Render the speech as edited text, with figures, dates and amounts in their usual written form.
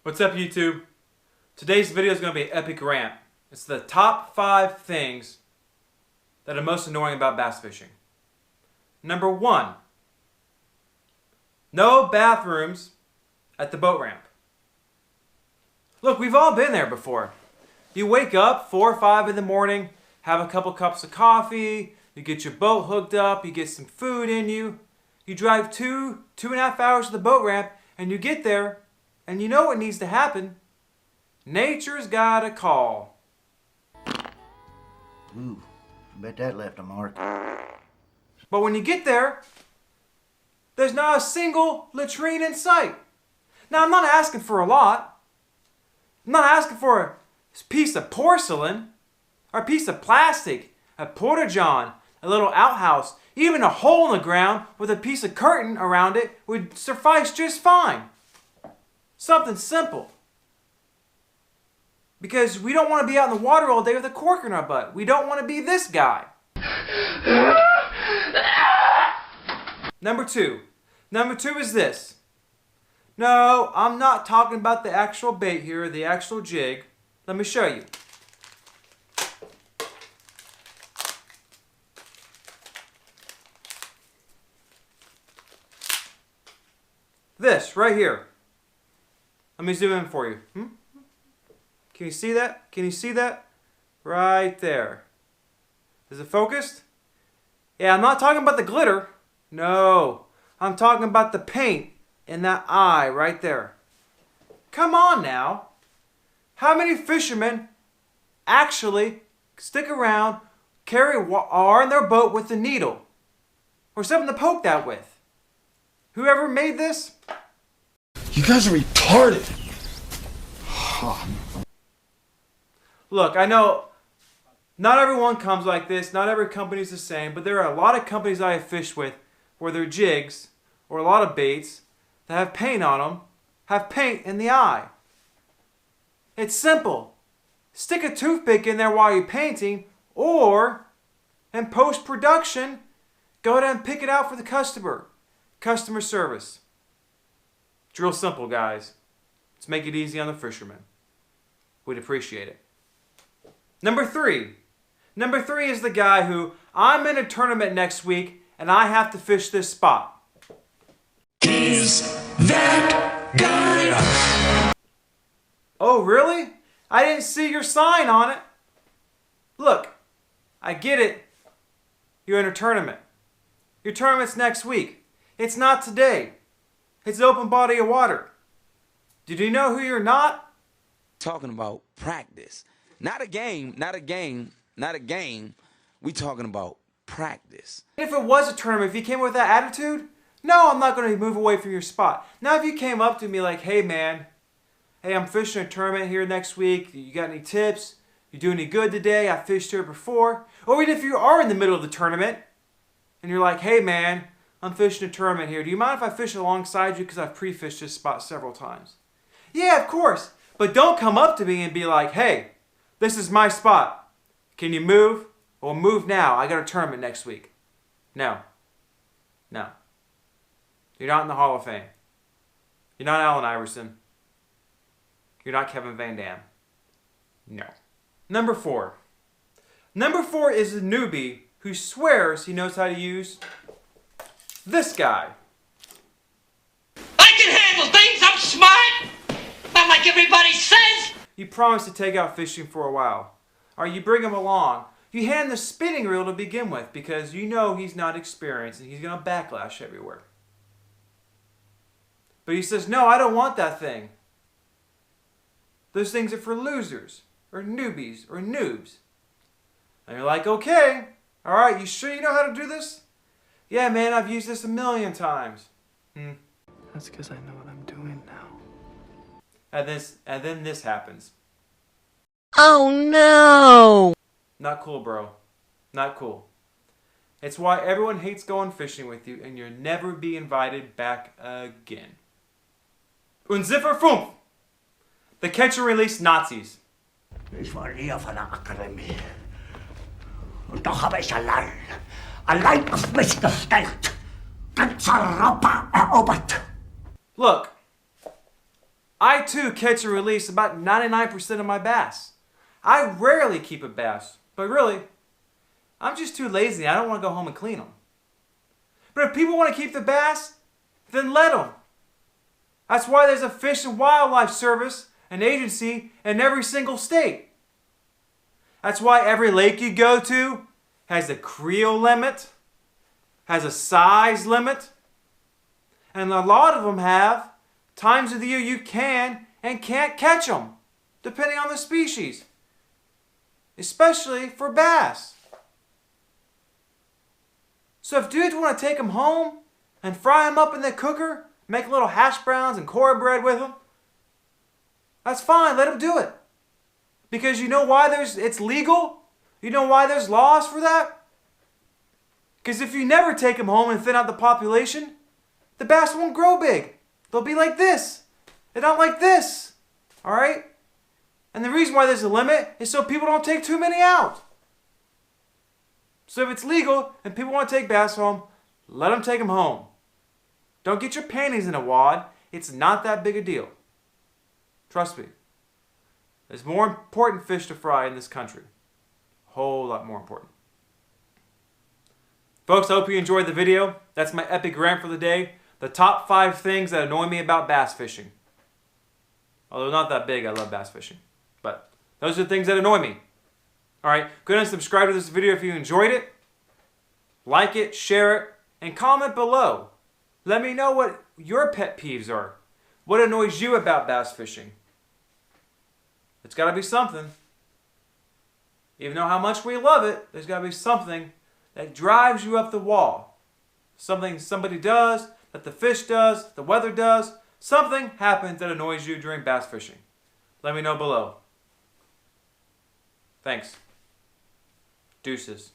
What's up, YouTube? Today's video is going to be Epic Rant. It's the top 5 things that are most annoying about bass fishing. Number 1, no bathrooms at the boat ramp. Look, we've all been there before. You wake up 4 or 5 in the morning, have a couple cups of coffee, you get your boat hooked up, you get some food in you, you drive 2.5 hours to the boat ramp, and you get there, and you know what needs to happen. Nature's got a call. Ooh, bet that left a mark. But when you get there, there's not a single latrine in sight. Now, I'm not asking for a lot. I'm not asking for a piece of porcelain, or a piece of plastic, a porta-john, a little outhouse, even a hole in the ground with a piece of curtain around it would suffice just fine. Something simple. Because we don't want to be out in the water all day with a cork in our butt. We don't want to be this guy. Number 2. Number 2 is this. No, I'm not talking about the actual bait here, the actual jig. Let me show you. This right here. Let me zoom in for you. Can you see that? Can you see that? Right there. Is it focused? Yeah, I'm not talking about the glitter. No, I'm talking about the paint in that eye right there. Come on now. How many fishermen actually stick around, are in their boat with a needle or something to poke that with? Whoever made this? You guys are retarded. Look, I know not everyone comes like this, not every company is the same, but there are a lot of companies I have fished with where their jigs, or a lot of baits, that have paint on them, have paint in the eye. It's simple. Stick a toothpick in there while you're painting, or in post-production, go ahead and pick it out for the customer. Customer service. It's real simple, guys. Let's make it easy on the fishermen. We'd appreciate it. Number 3. Number 3 is the guy who, I'm in a tournament next week and I have to fish this spot. He's that guy. Oh, really? I didn't see your sign on it. Look, I get it. You're in a tournament. Your tournament's next week. It's not today. It's an open body of water. Did you know who you're not? Talking about practice. Not a game, not a game, not a game. We talking about practice. If it was a tournament, if you came with that attitude, no, I'm not going to move away from your spot. Now, if you came up to me like, hey man, hey, I'm fishing a tournament here next week. You got any tips? You do any good today? I fished here before. Or even if you are in the middle of the tournament and you're like, hey man, I'm fishing a tournament here. Do you mind if I fish alongside you because I've pre-fished this spot several times? Yeah, of course. But don't come up to me and be like, hey, this is my spot. Can you move? Well, move now. I got a tournament next week. No. No. You're not in the Hall of Fame. You're not Allen Iverson. You're not Kevin Van Dam. No. Number 4. Number 4 is a newbie who swears he knows how to use this guy. I can handle things. I'm smart. Not like everybody says. You promise to take out fishing for a while. Or you bring him along. You hand the spinning reel to begin with because you know he's not experienced and he's going to backlash everywhere. But he says, no, I don't want that thing. Those things are for losers or newbies or noobs. And you're like, okay, all right, you sure you know how to do this? Yeah, man, I've used this 1,000,000 times. That's because I know what I'm doing now. And then this happens. Oh no! Not cool, bro. Not cool. It's why everyone hates going fishing with you and you'll never be invited back again. Unzipper Fump! The catch and release Nazis. Ich war eher von der Akademie. Und doch habe ich allein auf mich gestellt, ganz Europa erobert. Look, I too catch and release about 99% of my bass. I rarely keep a bass, but really, I'm just too lazy. I don't want to go home and clean them. But if people want to keep the bass, then let them. That's why there's a Fish and Wildlife Service, an agency in every single state. That's why every lake you go to has a creel limit, has a size limit, and a lot of them have times of the year you can and can't catch them, depending on the species, especially for bass. So if dudes want to take them home and fry them up in the cooker, make little hash browns and cornbread with them, that's fine, let them do it. Because you know why it's legal? You know why there's laws for that? Because if you never take them home and thin out the population, the bass won't grow big. They'll be like this, and not like this. Alright? And the reason why there's a limit is so people don't take too many out. So if it's legal and people want to take bass home, let them take them home. Don't get your panties in a wad. It's not that big a deal. Trust me. There's more important fish to fry in this country. A whole lot more important. Folks, I hope you enjoyed the video. That's my epic rant for the day. The top 5 things that annoy me about bass fishing. Although not that big, I love bass fishing. But those are the things that annoy me. Alright, go ahead and subscribe to this video if you enjoyed it. Like it, share it, and comment below. Let me know what your pet peeves are. What annoys you about bass fishing? It's got to be something. Even though how much we love it, there's got to be something that drives you up the wall. Something somebody does, that the fish does, the weather does. Something happens that annoys you during bass fishing. Let me know below. Thanks. Deuces.